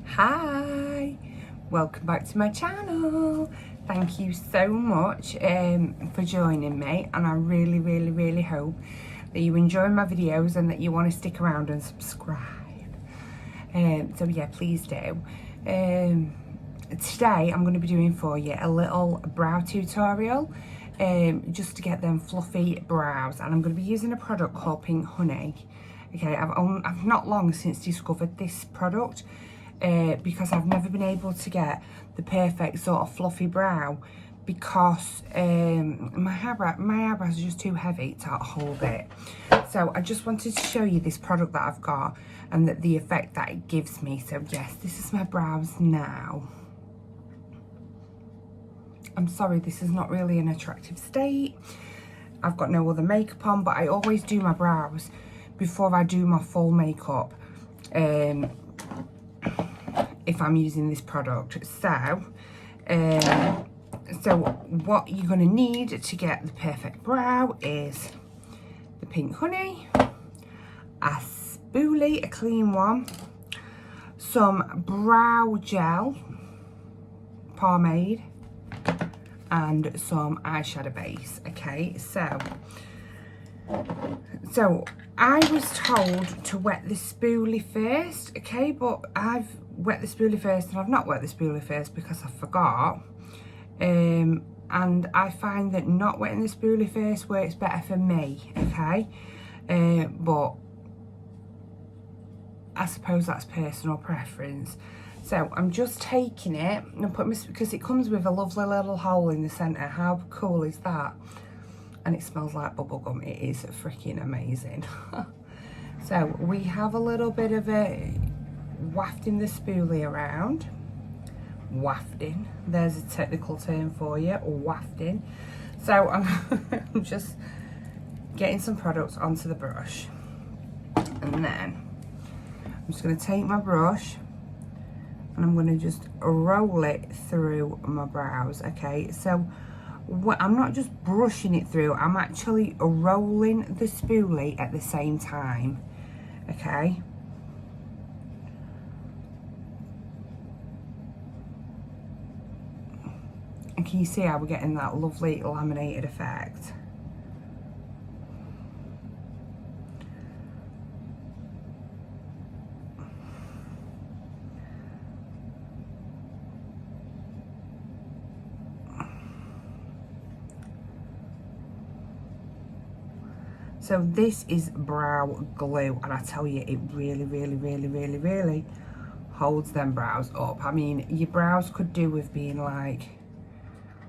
Hi, welcome back to my channel. Thank you so much for joining me, and I really hope that you enjoy my videos and that you want to stick around and subscribe. So yeah, please do. Today I'm going to be doing for you a little brow tutorial just to get them fluffy brows, and I'm going to be using a product called Pink Honey. Okay, I've not long since discovered this product because I've never been able to get the perfect sort of fluffy brow because my eyebrows are just too heavy to hold it. So I just wanted to show you this product that I've got and the effect that it gives me. So yes, this is my brows now. I'm sorry, this is not really an attractive state. I've got no other makeup on, but I always do my brows before I do my full makeup if I'm using this product. So what you're going to need to get the perfect brow is the Pink Honey, a spoolie, a clean one, some brow gel, pomade, and some eyeshadow base. Okay, so I was told to wet the spoolie first, okay, but I've wet the spoolie first and I've not wet the spoolie first because I forgot. And I find that not wetting the spoolie first works better for me, okay? But I suppose that's personal preference. So I'm just taking it and putting this, because it comes with a lovely little hole in the centre. How cool is that? And it smells like bubblegum. It is freaking amazing. So we have a little bit of a wafting the spoolie around. Wafting, there's a technical term for you, wafting. So I'm just getting some product onto the brush, and then I'm just going to take my brush and I'm going to just roll it through my brows. Okay, so I'm not just brushing it through, I'm actually rolling the spoolie at the same time. Okay, and can you see how we're getting that lovely laminated effect? So this is brow glue, and I tell you, it really holds them brows up. I mean, your brows could do with being like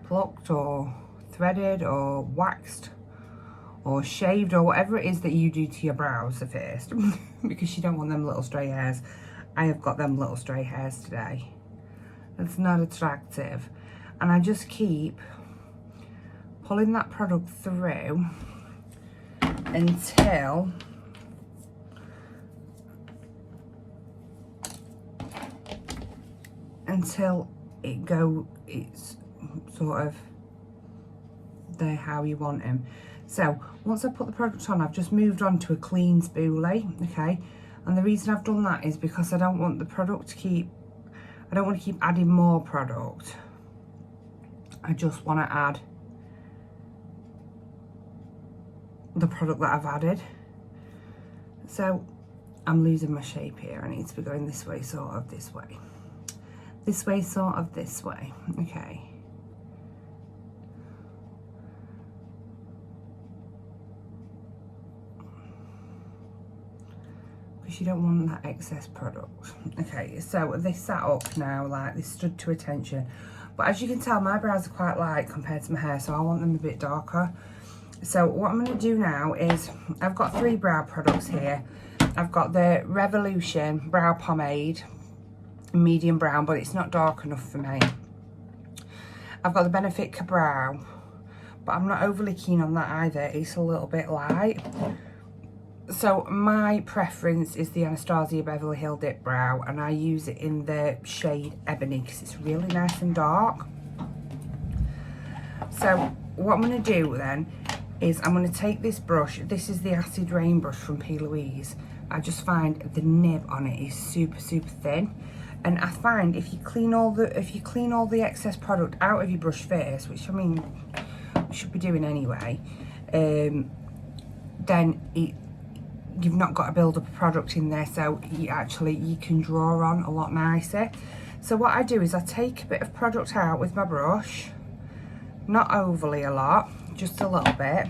plucked or threaded or waxed or shaved or whatever it is that you do to your brows at first because you don't want them little stray hairs. I have got them little stray hairs today. It's not attractive, and I just keep pulling that product through until it's sort of there how you want them. So once I put the product on, I've just moved on to a clean spoolie. Okay, and the reason I've done that is because I don't want the product to keep, I don't want to keep adding more product. I just want to add the product that I've added. So I'm losing my shape here. I need to be going this way, sort of this way. This way, sort of this way. Okay. Because you don't want that excess product. Okay, so they sat up now, like they stood to attention. But as you can tell, my brows are quite light compared to my hair, so I want them a bit darker. So what I'm going to do now is, I've got 3 brow products here. I've got the Revolution Brow Pomade, medium brown, but it's not dark enough for me. I've got the Benefit Brow, but I'm not overly keen on that either. It's a little bit light. So my preference is the Anastasia Beverley Hills Dipbrow, and I use it in the shade Ebony because it's really nice and dark. So what I'm going to do then is I'm going to take this brush. This is the Acid Rain brush from P.Louise. I just find the nib on it is super thin, and I find if you clean all the excess product out of your brush first, which I mean you should be doing anyway, then you've not got to build up a product in there, so you can draw on a lot nicer. So what I do is I take a bit of product out with my brush, not overly a lot, just a little bit,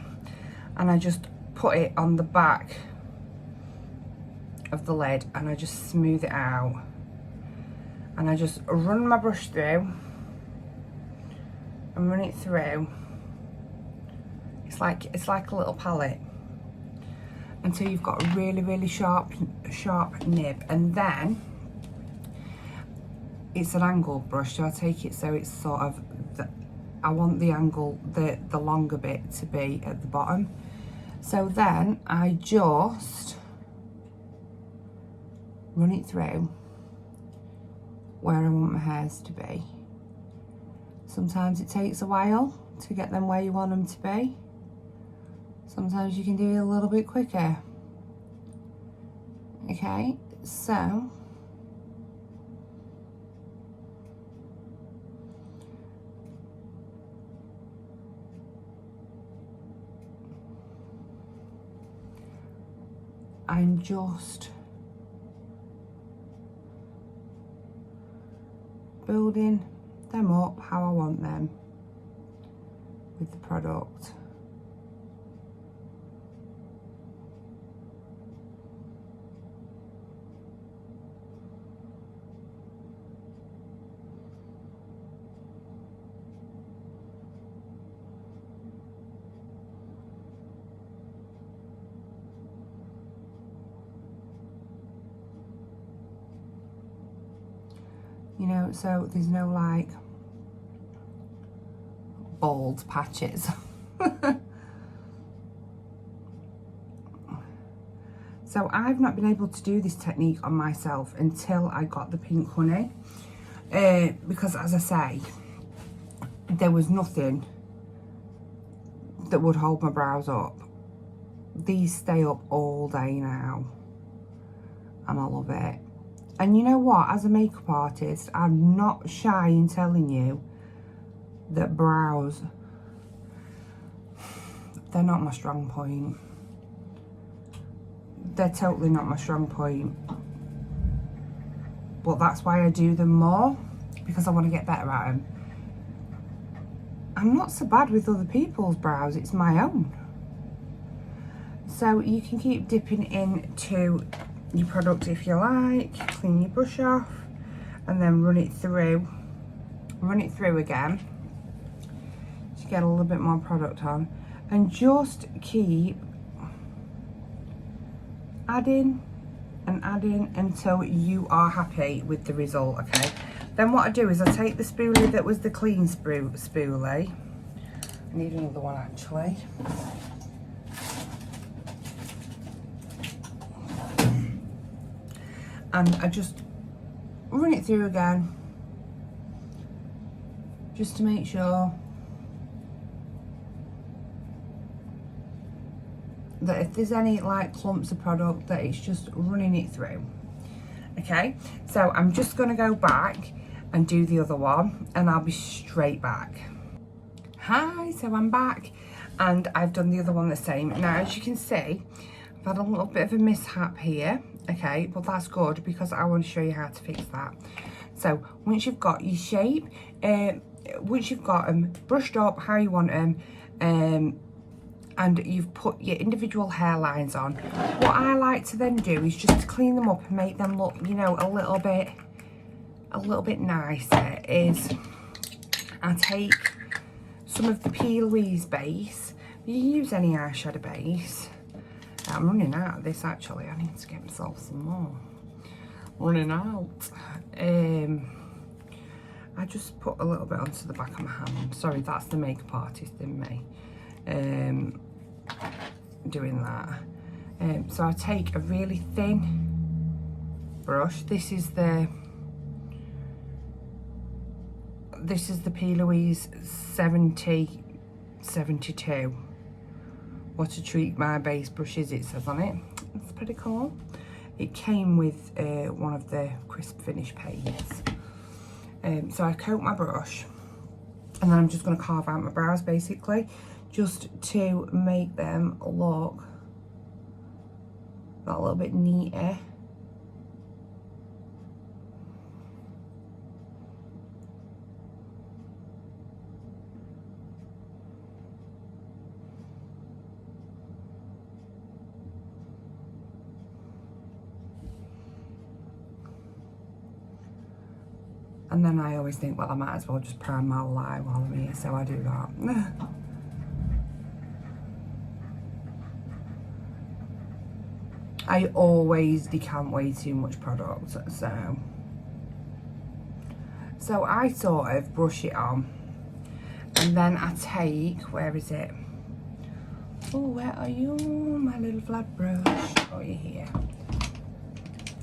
and I just put it on the back of the lid and I just smooth it out, and I just run my brush through and run it through. It's like a little palette until you've got a really sharp nib, and then it's an angled brush, so I take it so it's sort of I want the angle, the longer bit to be at the bottom. So then I just run it through where I want my hairs to be. Sometimes it takes a while to get them where you want them to be. Sometimes you can do it a little bit quicker. Okay, so I'm just building them up how I want them with the product. You know, so there's no like bald patches. So I've not been able to do this technique on myself until I got the pink honey, because as I say, there was nothing that would hold my brows up. These stay up all day now and I love it. And you know what, as a makeup artist, I'm not shy in telling you that brows, they're not my strong point. They're totally not my strong point. But that's why I do them more, because I want to get better at them. I'm not so bad with other people's brows, it's my own. So you can keep dipping into your product if you like, clean your brush off, and then run it through again to get a little bit more product on, and just keep adding and adding until you are happy with the result. Okay, then what I do is I take the spoolie that was the clean spoolie. I need another one actually. And I just run it through again, just to make sure that if there's any like clumps of product, that it's just running it through. Okay, so I'm just gonna go back and do the other one and I'll be straight back. Hi, so I'm back and I've done the other one the same. Now, as you can see, I've had a little bit of a mishap here. Okay, but that's good because I want to show you how to fix that. So once you've got your shape, once you've got them brushed up how you want them, and you've put your individual hairlines on, what I like to then do is just to clean them up and make them look, you know, a little bit nicer, is I take some of the P.Louise base. You can use any eyeshadow base. I'm running out of this actually. I need to get myself some more. Running out. I just put a little bit onto the back of my hand. Sorry, that's the makeup artist in me doing that. So I take a really thin brush. This is the P.Louise 7072. What a treat my base brush is, it says on it. It's pretty cool. it came with one of the crisp finish paints. So I coat my brush, and then I'm just going to carve out my brows basically, just to make them look a little bit neater. And then I always think, well, I might as well just prime my whole eye while I'm here, so I do that. I always decant way too much product, so I sort of brush it on, and then I take, where is it? Oh, where are you, my little flat brush? Oh, you're here.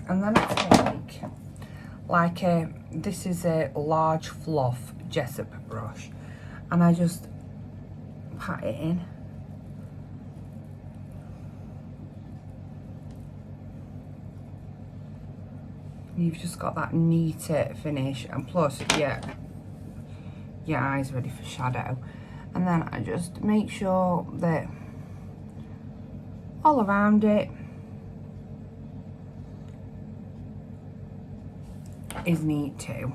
And then I take, like this is a large fluff Jessup brush, and I just pat it in. You've just got that neater finish, and plus, yeah, your eyes ready for shadow. And then I just make sure that all around it is neat too.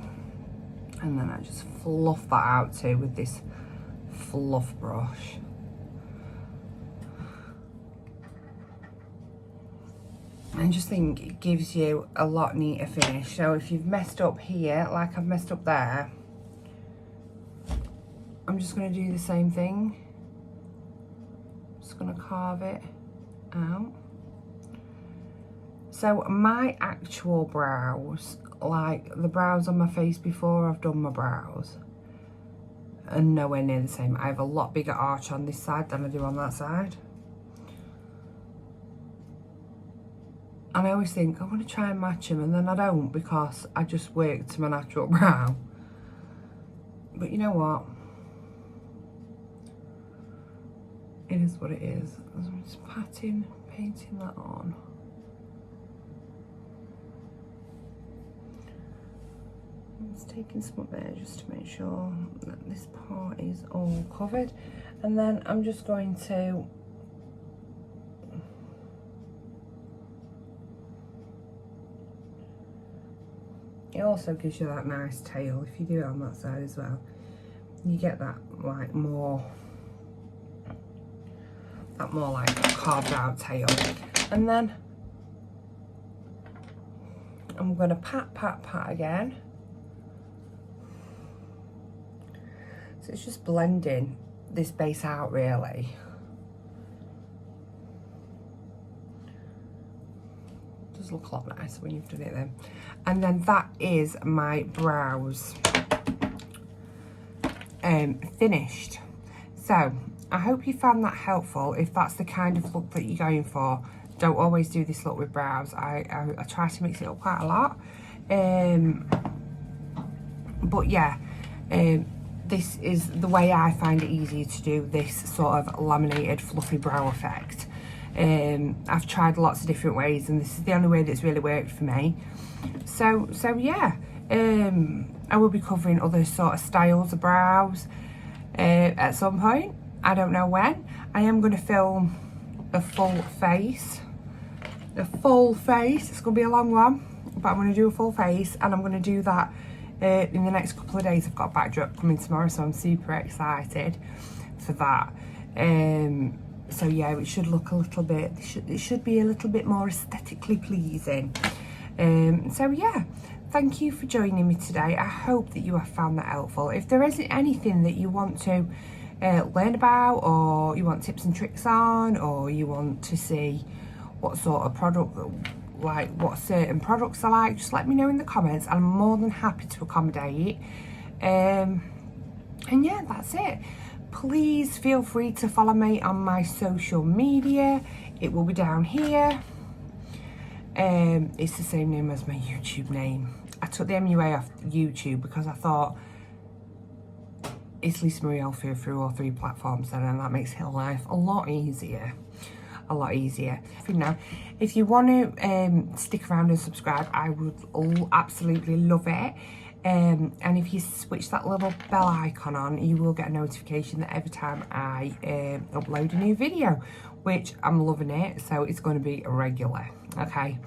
And then I just fluff that out too with this fluff brush. I just think it gives you a lot neater finish. So if you've messed up here, like I've messed up there, I'm just going to do the same thing. Just going to carve it out. So my actual brows, like the brows on my face before I've done my brows, are nowhere near the same. I have a lot bigger arch on this side than I do on that side. And I always think, I want to try and match them, and then I don't, because I just work to my natural brow. But you know what? It is what it is. I'm just painting that on. I'm just taking some up there just to make sure that this part is all covered. And then I'm just going to it also gives you that nice tail if you do it on that side as well. You get that like more like carved out tail. And then I'm gonna pat again. So it's just blending this base out really. Does look a lot nicer when you've done it then. And then that is my brows finished. So I hope you found that helpful. If that's the kind of look that you're going for, don't always do this look with brows. I try to mix it up quite a lot. But yeah, this is the way I find it easier to do this sort of laminated fluffy brow effect. I've tried lots of different ways, and this is the only way that's really worked for me. So yeah, I will be covering other sort of styles of brows at some point. I don't know when. I am going to film a full face. It's going to be a long one, but I'm going to do a full face, and I'm going to do that in the next couple of days. I've got a backdrop coming tomorrow, so I'm super excited for that. So yeah, it should look a little bit, it should be a little bit more aesthetically pleasing. So yeah, thank you for joining me today. I hope that you have found that helpful. If there isn't anything that you want to learn about, or you want tips and tricks on, or you want to see what sort of product, like what certain products I like, just let me know in the comments, and I'm more than happy to accommodate. And yeah, that's it. Please feel free to follow me on my social media. It will be down here. It's the same name as my YouTube name. I took the MUA off YouTube because I thought it's Lisa Marie Alfieri through all 3 platforms then, and that makes her life a lot easier. a lot easier. For now, if you want to stick around and subscribe, I would absolutely love it. And if you switch that little bell icon on, you will get a notification that every time I upload a new video, which I'm loving it, so it's going to be regular. Okay,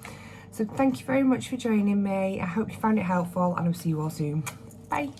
so thank you very much for joining me. I hope you found it helpful, and I'll see you all soon. Bye.